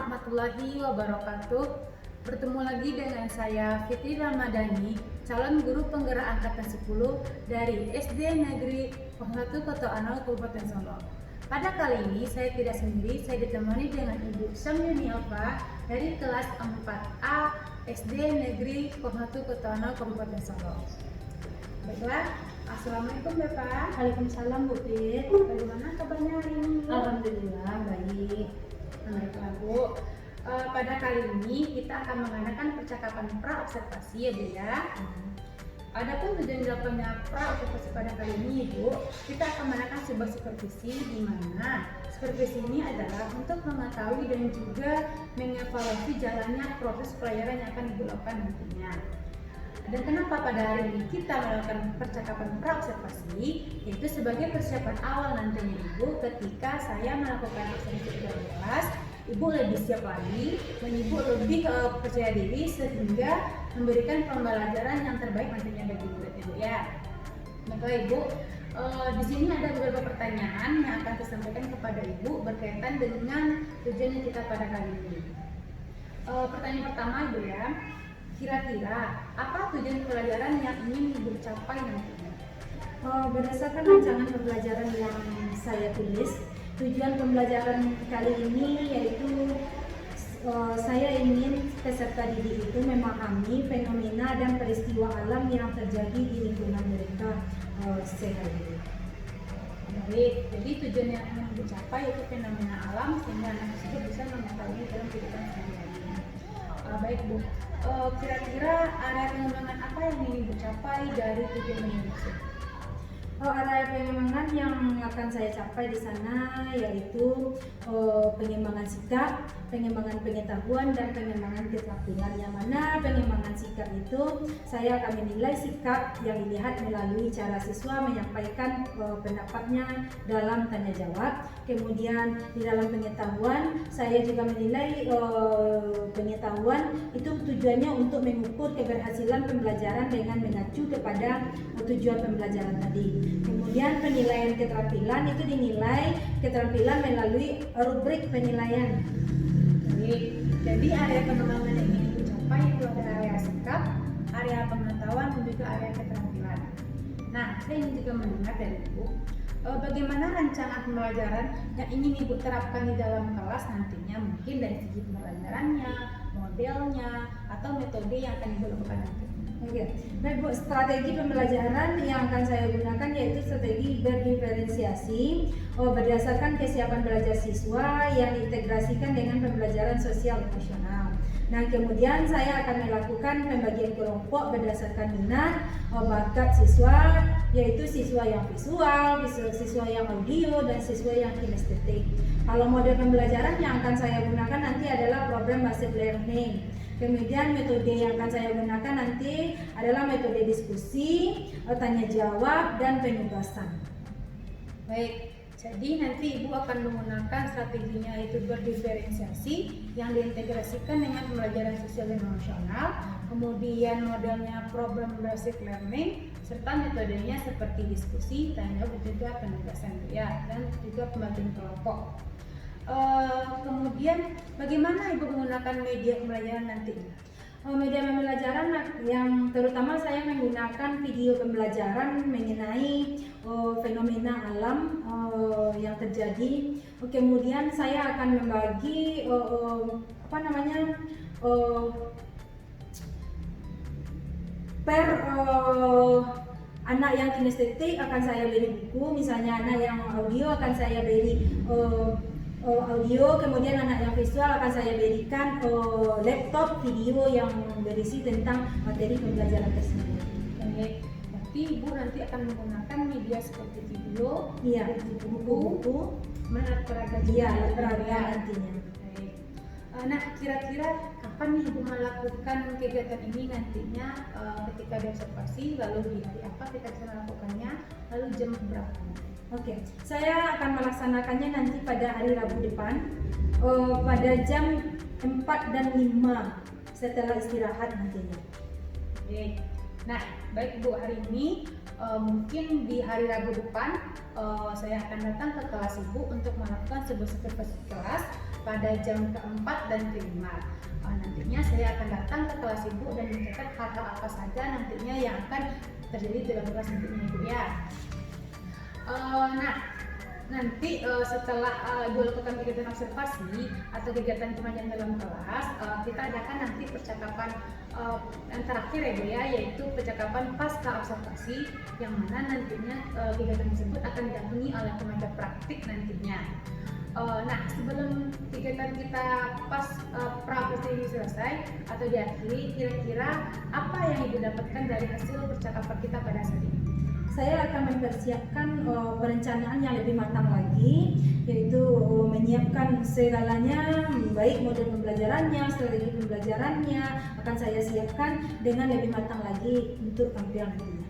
warahmatullahi wabarakatuh. Bertemu lagi dengan saya Fitri Ramadhani, calon guru penggerak angkatan 10 dari SD Negeri 01 Kota Anau, Kabupaten Solo. Pada kali ini saya tidak sendiri, saya ditemani dengan Ibu Samyuni Alfa dari kelas 4A SD Negeri 01 Kota Anau, Kabupaten Solo. Baiklah, Assalamualaikum Bapak. Waalaikumsalam Bu Fit. Bagaimana kabarnya hari ini? Alhamdulillah baik. Baiklah Bu, pada kali ini kita akan mengadakan percakapan pra-observasi ya Bu ya. Adapun tujuan dilakukannya pra-observasi pada kali ini Bu, kita akan mengadakan sebuah supervisi di mana supervisi ini adalah untuk mengetahui dan juga mengevaluasi jalannya proses pelajaran yang akan Ibu lakukan nantinya. Dan kenapa pada hari ini kita melakukan percakapan pra-observasi, yaitu sebagai persiapan awal nantinya Ibu ketika saya melakukan observasi dalam kelas, Ibu lebih siap lagi, dan Ibu lebih percaya diri sehingga memberikan pembelajaran yang terbaik nantinya bagi murid Ibu ya. Maka Ibu, di sini ada beberapa pertanyaan yang akan saya sampaikan kepada Ibu berkaitan dengan tujuan kita pada kali ini. Pertanyaan pertama Ibu ya. Kira-kira apa tujuan pelajaran yang ingin Ibu capai nantinya? Berdasarkan rancangan pembelajaran yang saya tulis, tujuan pembelajaran kali ini yaitu saya ingin peserta didik itu memahami fenomena dan peristiwa alam yang terjadi di lingkungan mereka sehari-hari. Baik, jadi tujuan yang ingin Ibu capai itu fenomena alam sehingga anak tersebut bisa mengetahui dalam kehidupan sehari-hari. Baik Bu, kira-kira area pengembangan apa yang ingin Ibu capai dari tujuan ini? Area pengembangan yang akan saya capai di sana yaitu pengembangan sikap, pengembangan pengetahuan, dan pengembangan keterampilan. Yang mana pengembangan sikap itu saya akan menilai sikap yang dilihat melalui cara siswa menyampaikan pendapatnya dalam tanya jawab. Kemudian di dalam pengetahuan saya juga menilai pengetahuan itu tujuannya untuk mengukur keberhasilan pembelajaran dengan mengacu kepada tujuan pembelajaran tadi. Kemudian penilaian keterampilan itu dinilai keterampilan melalui rubrik penilaian. Jadi area pengembangan yang ingin Ibu capai itu ada area sikap, area pengetahuan, dan juga area keterampilan. Nah, saya ingin juga mendengar dari Ibu, bagaimana rancangan pembelajaran yang ingin Ibu terapkan di dalam kelas nantinya, mungkin dari segi pembelajarannya, modelnya, atau metode yang akan Ibu lakukan nanti. Oke, baik Bu, strategi pembelajaran yang akan saya gunakan yaitu strategi berdiferensiasi berdasarkan kesiapan belajar siswa yang diintegrasikan dengan pembelajaran sosial emosional. Nah, kemudian saya akan melakukan pembagian kelompok berdasarkan minat, bakat siswa, yaitu siswa yang visual, siswa yang audio, dan siswa yang kinestetik. Kalau model pembelajaran yang akan saya gunakan nanti adalah program based learning. Kemudian metode yang akan saya gunakan nanti adalah metode diskusi, tanya jawab, dan penugasan. Baik, jadi nanti Ibu akan menggunakan strateginya itu berdiferensiasi yang diintegrasikan dengan pembelajaran sosial dan emosional, kemudian modelnya program basic learning, serta metodenya seperti diskusi, tanya jawab, juga penugasan ya, dan juga pembagian kelompok. Kemudian bagaimana Ibu menggunakan media pembelajaran nanti? Media pembelajaran yang terutama saya menggunakan video pembelajaran mengenai fenomena alam yang terjadi. Kemudian saya akan membagi per anak yang kinestetik akan saya beri buku, misalnya anak yang audio akan saya beri audio, kemudian anak yang visual akan saya berikan laptop video yang berisi tentang materi pembelajaran tersebut. Baik, berarti Ibu nanti akan menggunakan media seperti video, iya, buku, alat peraga juga, iya, peraga nantinya. Baik. Nah, kira-kira kapan nih Ibu melakukan kegiatan ini nantinya, ketika diobservasi, lalu di hari apa kita bisa melakukannya, lalu jam berapa? Oke, saya akan melaksanakannya nanti pada hari Rabu depan pada jam 4 dan 5 setelah istirahat nantinya. Oke. Nah, baik Bu, hari ini mungkin di hari Rabu depan saya akan datang ke kelas Ibu untuk melakukan sebuah supervisi kelas pada jam keempat dan kelima. Nantinya saya akan datang ke kelas Ibu dan mencatat hal-hal apa saja nantinya yang akan terjadi dalam kelas nantinya Ibu ya. Nah, nanti setelah Ibu lakukan kegiatan observasi atau kegiatan pengajaran dalam kelas, kita adakan nanti percakapan yang terakhir ya Bu ya, yaitu percakapan pasca observasi, yang mana nantinya kegiatan tersebut akan didampingi oleh pengajar praktik nantinya. Nah, sebelum kegiatan kita pra-observasi ini selesai atau diakhiri, kira-kira apa yang Ibu dapatkan dari hasil percakapan kita pada saat ini? Saya akan mempersiapkan perencanaan yang lebih matang lagi, yaitu menyiapkan segalanya, baik model pembelajarannya, strategi pembelajarannya akan saya siapkan dengan lebih matang lagi untuk tampil nantinya.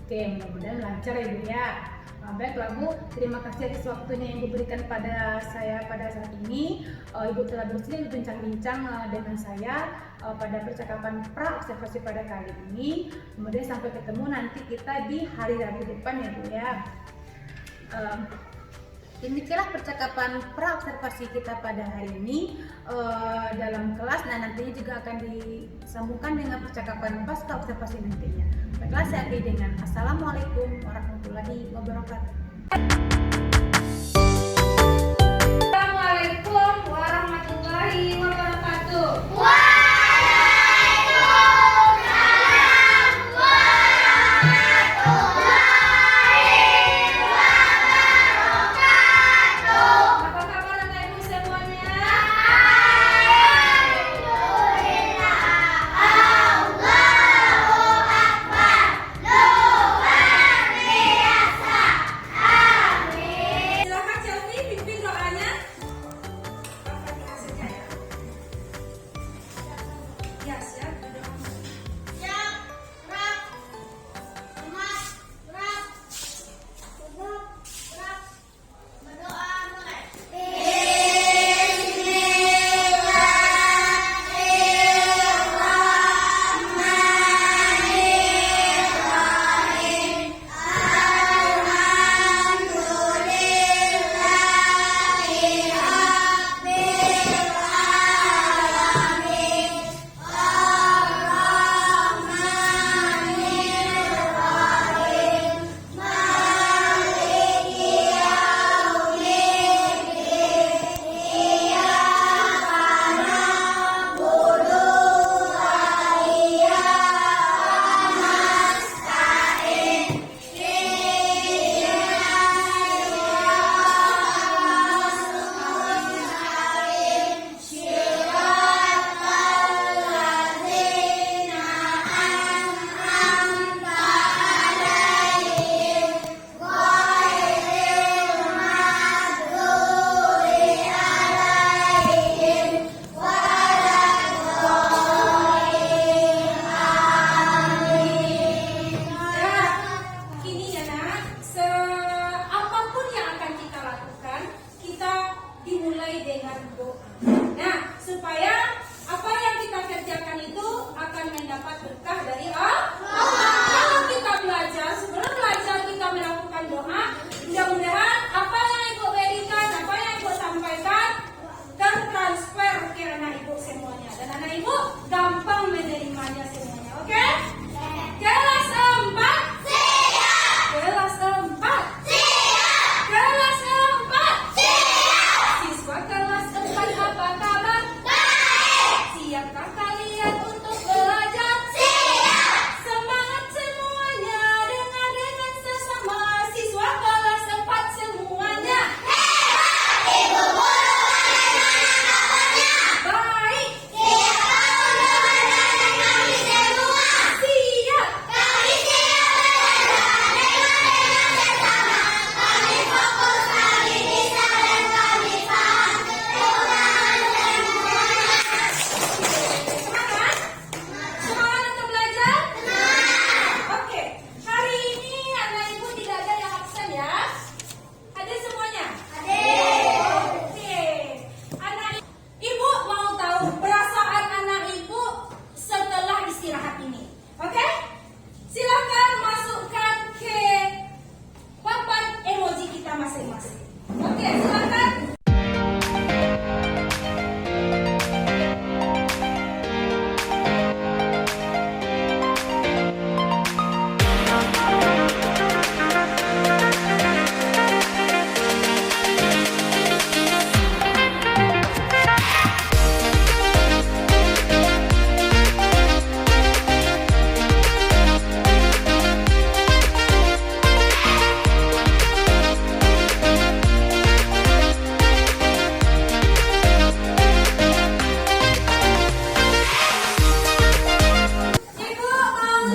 Oke, mudah-mudahan lancar ya Bu ya. Baiklah Bu, terima kasih atas waktunya yang diberikan pada saya pada saat ini. Ibu telah bersedia berbincang-bincang dengan saya pada percakapan pra-observasi pada kali ini. Kemudian sampai ketemu nanti kita di hari Rabu depan ya Bu ya. Demikianlah percakapan pra-observasi kita pada hari ini dalam kelas. Nah, nantinya juga akan disambungkan dengan percakapan pasca observasi nantinya. Baiklah, saya akhiri dengan Assalamualaikum warahmatullahi wabarakatuh. Assalamualaikum warahmatullahi wabarakatuh. Apa kabar anak ibu semuanya?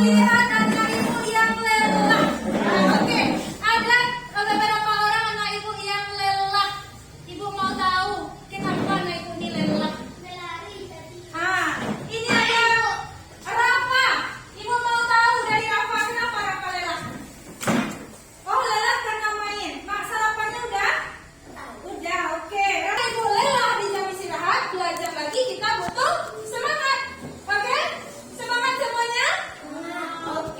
melihat anak ibu yang lelah. Oke, ada beberapa orang anak ibu yang lelah. Ibu mau tahu kenapa anak ibu ini lelah? Ini ada Rafa. Ibu mau tahu dari Rafa kenapa Rafa lelah? Oh, lelah karena main. Mak, sarapannya udah? Udah, oke. Rafa, ibu lelah di jam istirahat, belajar lagi, kita butuh semangat. Oke? Semangat semuanya? Oke.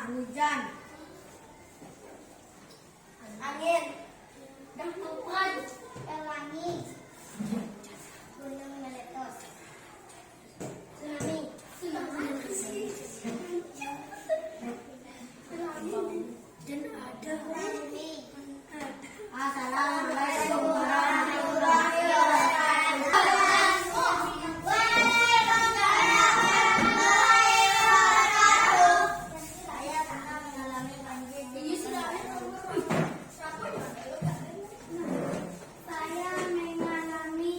Hujan. Angin. Dahukan. Pelangi. Gunung meletus. Tsunami. Dan ada Assalamualaikum warahmatullahi wabarakatuh. Saya pernah mengalami banjir di Saya pernah mengalami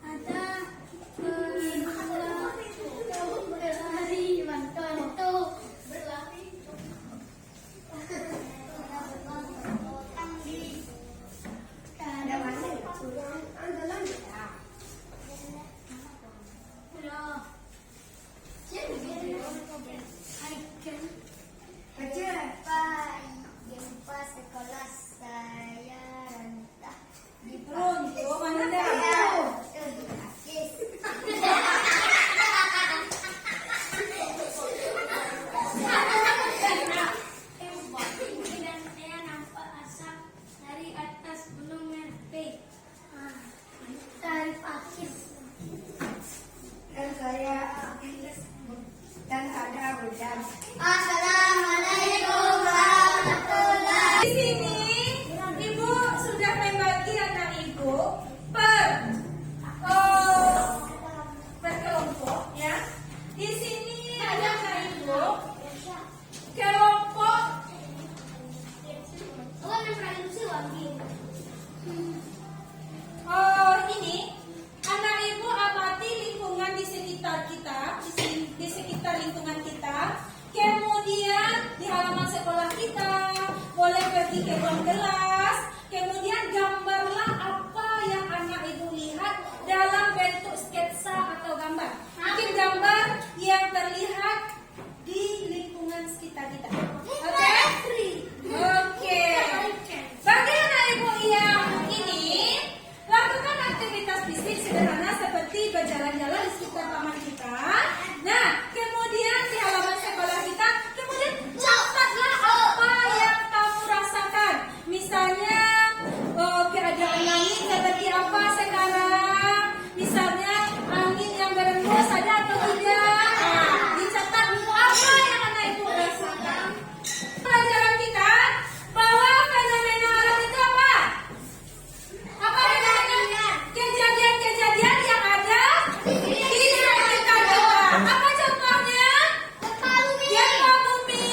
ada berlari bantu berlari ada masih gempa sekolah saya rentah di dan saya nampak asap dari atas gunung Merapi dari Pakis dan saya dan ada hujan. Assalamualaikum warahmatullahi. Di sini Ibu sudah membagi anak Ibu per kelompok ya. Di sini ada anak Ibu kelompok ini anak Ibu amati lingkungan di sekitar kita, di sekitar lingkungan kita. Kemudian di halaman sekolah kita boleh pergi ke ruang kelas. Kemudian gambarlah apa yang anak Ibu lihat dalam bentuk sketsa atau gambar. Mungkin gambar yang terlihat di lingkungan sekitar kita. Oke? Oke. Bagi anak Ibu yang ini, lakukan aktivitas fisik sederhana seperti berjalan-jalan di sekitar taman kita. Nah, kemudian di halaman sekolah kita, kemudian catatlah apa yang kamu rasakan. Misalnya, keadaan langit seperti apa sekarang. Misalnya, angin yang berembus ada atau tidak. Dicatat apa yang anak Ibu rasakan. Pelajaran kita bahwa fenomena alam itu apa? Apa fenomena? Kejadian-kejadian yang ada di sekitar kita. Apa contohnya? Gempa bumi.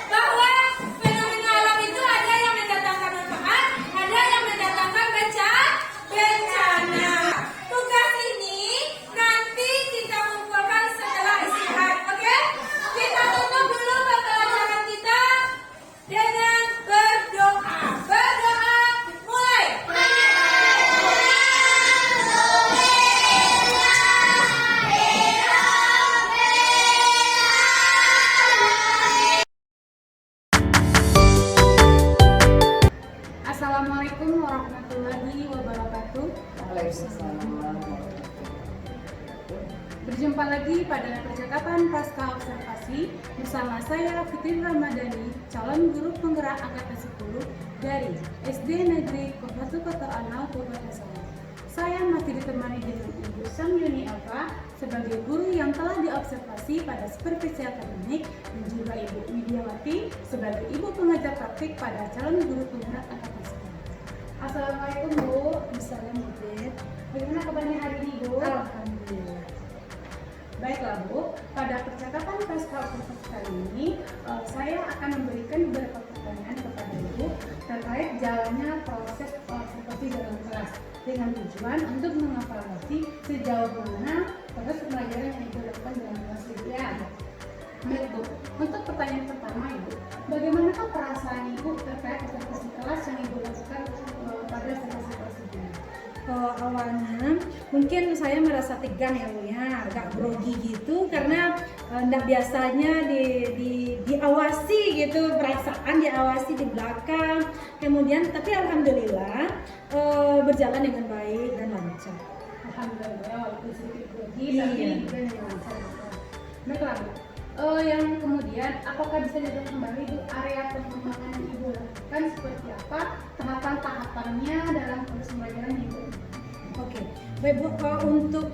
Bahwa fenomena alam itu ada yang mendatangkan manfaat, ada yang mendatangkan bencana. Tugas ini nanti kita kumpulkan setelah istirahat, oke? Kita tutup dulu pembelajaran kita dengan berdoa. Berdoa, mulai. Assalamualaikum warahmatullahi wabarakatuh. Berjumpa lagi pada percakapan pasca observasi bersama saya Fitri Ramadhani, calon guru penggerak angkatan 10 dari SD Negeri Kota Kota Anau Kabupaten Solok. Saya masih ditemani dengan Ibu Samyuni Alfa sebagai guru yang telah diobservasi pada supervisi akademik dan juga Ibu Widiawati sebagai ibu pengajar praktik pada calon guru penggerak angkatan 10. Assalamualaikum Bu. Assalamualaikum. Bagaimana kabarnya hari ini Bu? Alhamdulillah. Baiklah Bu, pada percakapan pasca observasi kali ini saya akan memberikan beberapa pertanyaan kepada Ibu terkait jalannya proses observasi dalam kelas dengan tujuan untuk mengevaluasi sejauh mana proses pembelajaran yang Ibu lakukan dalam kelas itu ya. Baik Bu, untuk pertanyaan pertama Ibu, bagaimanakah perasaan Ibu terkait observasi kelas yang Ibu lakukan pada observasi kelas ini? Awalnya mungkin saya merasa tegang ya Bu ya, agak grogi gitu karena enggak biasanya diawasi gitu, perasaan diawasi di belakang. Kemudian tapi alhamdulillah berjalan dengan baik dan lancar. Alhamdulillah walaupun sedikit grogi Iya. tapi dengan lancar. Baiklah Bu. Yang kemudian apakah bisa dijelaskan kembali Bu area pengembangan yang Ibu lakukan seperti apa tahapan-tahapannya dalam proses pembelajaran Ibu? Oke, baik Bu, untuk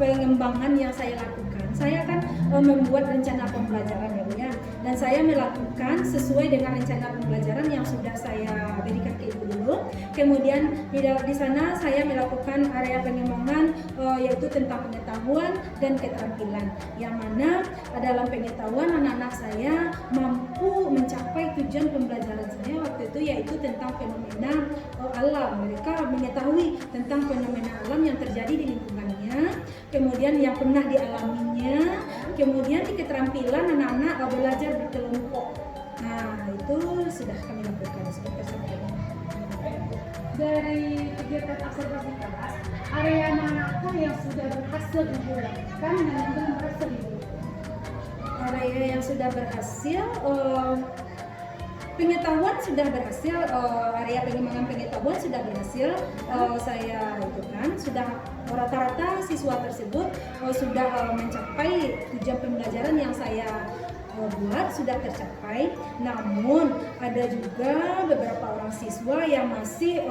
pengembangan yang saya lakukan, saya kan membuat rencana pembelajaran ya Bu ya, dan saya melakukan sesuai dengan rencana pembelajaran yang sudah saya berikan ke Ibu dulu. Kemudian di sana saya melakukan area pengembangan yaitu tentang pengetahuan dan keterampilan, yang mana dalam pengetahuan anak-anak saya mampu mencapai tujuan pembelajaran saya waktu itu yaitu tentang fenomena alam. Mereka mengetahui tentang fenomena alam yang terjadi di lingkungannya, kemudian yang pernah dialaminya, kemudian di keterampilan anak-anak belajar berkelompok. Nah itu sudah kami lakukan seperti itu. Dari kegiatan observasi kelas, area manakah yang sudah berhasil Ibu lakukan dan yang belum berhasil Ibu? Area yang sudah berhasil, pengetahuan sudah berhasil, area pengembangan pengetahuan sudah berhasil. Saya itu kan sudah rata-rata siswa tersebut sudah mencapai tujuan pembelajaran yang saya buat sudah tercapai. Namun ada juga beberapa orang siswa yang masih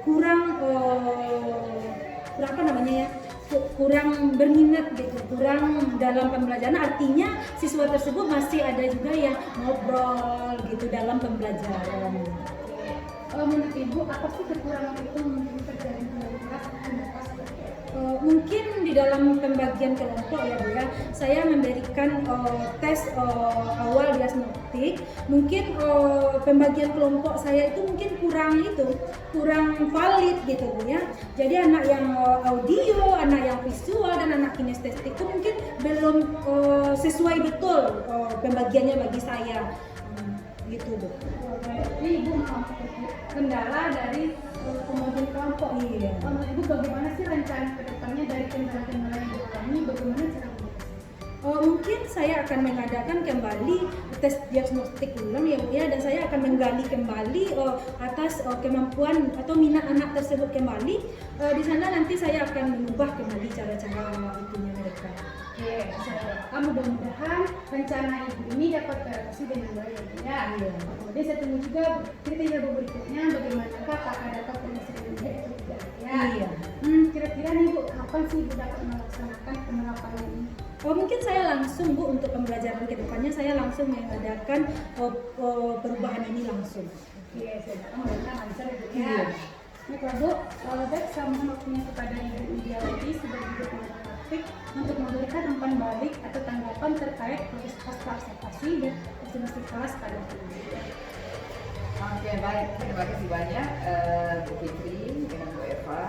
kurang kurang berminat gitu, kurang dalam pembelajaran. Artinya siswa tersebut masih ada juga yang ngobrol gitu dalam pembelajaran. Menurut Ibu, apa sih kekurangan itu mungkin terjadi dalam kelas atau mereka seperti apa? Mungkin di dalam pembagian kelompok ya Bu ya, saya memberikan tes awal diagnostik. Mungkin pembagian kelompok saya itu mungkin kurang valid gitu Bu ya. Jadi anak yang audio, anak yang visual, dan anak kinestetik itu mungkin belum sesuai betul pembagiannya bagi saya. Gitu Bu. Jadi Ibu mau kendala dari pembagian kelompok. Iya. Menurut Ibu bagaimana sih rencana kedepannya dari kendala-kendala yang dialami? Bagaimana cara mungkin saya akan mengadakan kembali tes diagnostik ulang ya Bu ya, dan saya akan menggali kembali atas kemampuan atau minat anak tersebut kembali. Di sana nanti saya akan mengubah kembali cara-cara itunya mereka. Oke, mudah-mudahan rencana Ibu ini dapat teratasi dengan baik ya. Iya. Kemudian saya tunggu juga kriteria Ibu berikutnya bagaimana apakah dapat penghasilan yang baik atau tidak ya. Iya. Kira-kira nih Bu, kapan sih Ibu dapat melaksanakan penerapan ini? Mungkin saya langsung Bu, untuk pembelajaran kedepannya saya langsung mengadakan perubahan ini langsung. Oke, saya datang mudah-mudahan lancar Ibu ya. Iya. Baiklah Bu, baik saya mohon waktunya kepada Ibu Widiawati sebagai guru pengajar praktik untuk memberikan umpan balik atau tanggapan terkait proses pasca observasi dan observasi kelas pada hari ini. Oke, baik, terima kasih banyak Bu Fitri dengan Bu Eva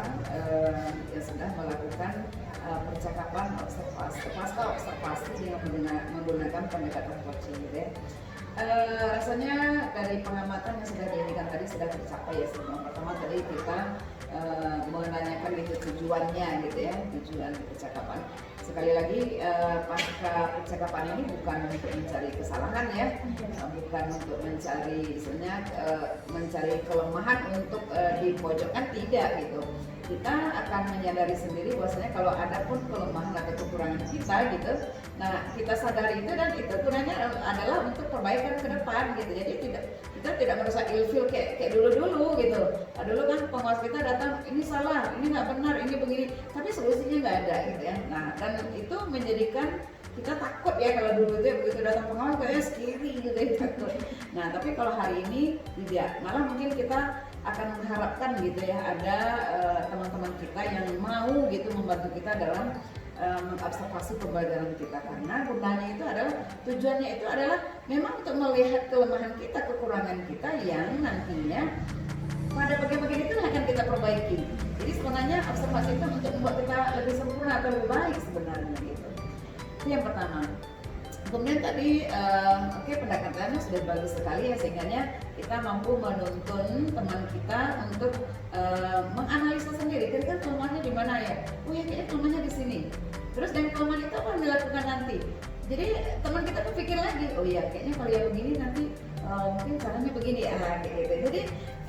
yang sudah melakukan percakapan pasca observasi dengan menggunakan pendekatan coaching gitu ya. Rasanya dari pengamatan yang sudah diberikan tadi sudah tercapai ya. Sebelum pertama tadi kita menanyakan itu tujuannya gitu ya, tujuan percakapan. Sekali lagi pasca percakapan ini bukan untuk mencari kesalahan ya, bukan untuk mencari misalnya mencari kelemahan untuk dipojokkan, tidak gitu. Kita akan menyadari sendiri bahwasanya kalau ada pun kelemahan atau kekurangan kita gitu, nah kita sadari itu dan itu gunanya adalah untuk perbaikan ke depan gitu. Jadi kita tidak merasa ilfil kayak dulu gitu. Nah, dulu kan pengawas kita datang, ini salah, ini nggak benar, ini begini, tapi solusinya nggak ada gitu ya. Nah, dan itu menjadikan kita takut ya kalau dulu itu begitu datang pengawas kayaknya scary gitu ya, takut. Nah, tapi kalau hari ini tidak, malah mungkin kita akan mengharapkan gitu ya ada teman-teman kita yang mau gitu membantu kita dalam mengobservasi pembelajaran kita, karena gunanya itu adalah tujuannya itu adalah memang untuk melihat kelemahan kita, kekurangan kita yang nantinya pada bagian-bagian itu akan kita perbaiki. Jadi sebenarnya observasi itu untuk membuat kita lebih sempurna atau lebih baik sebenarnya gitu. Itu yang pertama. Kemudian tadi pendekatannya sudah bagus sekali ya, sehingga kita mampu menuntun teman kita untuk menganalisa sendiri, kira-kira kelemahannya di mana ya? Oh ya, kayaknya kelemahannya di sini. Terus dengan kelemahan itu apa yang dilakukan nanti? Jadi teman kita tuh pikir lagi, oh iya kayaknya kalau yang begini nanti mungkin caranya begini ya, kayak gitu. Jadi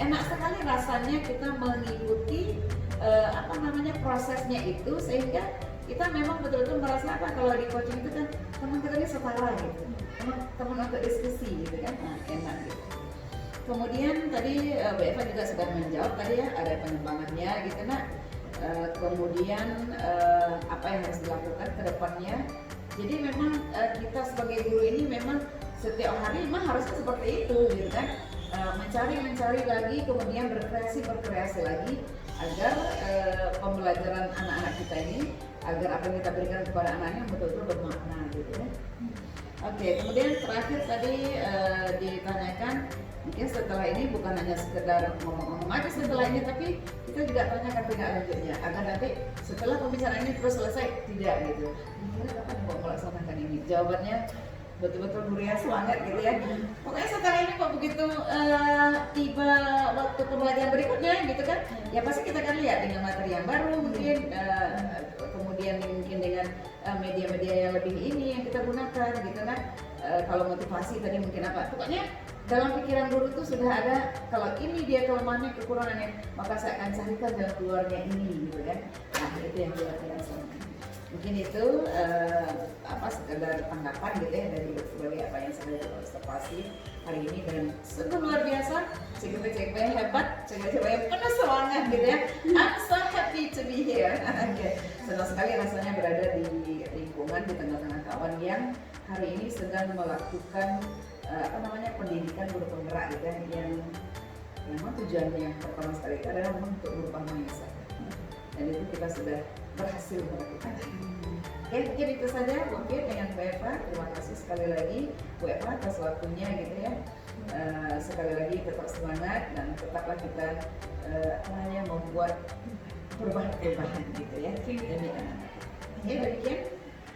enak sekali rasanya kita mengikuti prosesnya itu, sehingga kita memang betul-betul merasa apa, kalau di coaching itu kan teman kita ini setara gitu, teman untuk diskusi gitu kan, enak gitu. Kemudian tadi Bu Eva juga sudah menjawab tadi ya, ada pengembangannya gitu nak. Kemudian apa yang harus dilakukan ke depannya. Jadi memang kita sebagai guru ini memang setiap hari memang harusnya seperti itu gitu kan, mencari lagi, kemudian berkreasi lagi agar pembelajaran anak-anak kita ini, agar apa yang kita berikan kepada anak-anak betul-betul bermakna gitu ya. Oke, kemudian terakhir tadi ditanyakan, mungkin setelah ini bukan hanya sekedar ngomong-ngomong aja setelah ini, tapi kita juga tanyakan tindak lanjutnya agar nanti setelah pembicaraan ini terus selesai tidak gitu. Kira kapan mau melaksanakan ini? Jawabannya betul-betul meriah semangat gitu ya. Pokoknya setelah ini kok begitu tiba waktu pembelajaran berikutnya gitu kan, ya pasti kita akan lihat dengan materi yang baru mungkin, kemudian mungkin dengan media-media yang lebih ini yang kita gunakan gitu kan. Kalau motivasi tadi mungkin apa, pokoknya dalam pikiran guru itu sudah ada, kalau ini dia kelemahannya, kekurangannya, maka saya akan carikan jalan keluarnya ini gitu kan. Nah itu yang kita lakukan. Mungkin itu sekedar tanggapan gitu ya dari sebagai apa yang saya observasi hari ini, dan sungguh luar biasa, cekpe yang hebat, cekpe yang penuh semangat gitu ya. I'm so happy to be here. Senang sekali rasanya berada di lingkungan di tengah-tengah kawan yang hari ini sedang melakukan pendidikan guru penggerak gitu ya, yang memang tujuannya pertama sekali adalah untuk merubah mindset, dan itu kita sudah berhasil melakukan. Oke, mungkin itu saja mungkin dengan Bu Eva. Terima kasih sekali lagi Bu Eva atas waktunya gitu ya. Sekali lagi tetap semangat dan tetaplah kita membuat perubahan-perubahan gitu ya demi anak-anak. Oke, demikian.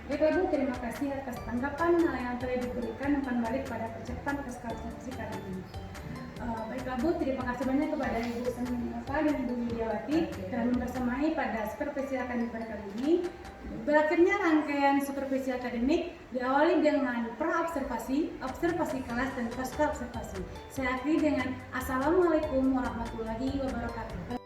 Bapak Ibu, terima kasih atas tanggapan yang telah diberikan umpan balik pada percakapan observasi kali ini. Baiklah Bu, terima kasih banyak kepada Ibu Sanfa dan Ibu Widiawati telah membersamai pada supervisi akademik pada kali ini. Berakhirnya rangkaian supervisi akademik diawali dengan pra-observasi, observasi kelas, dan pasca observasi. Saya akhiri dengan Assalamualaikum warahmatullahi wabarakatuh.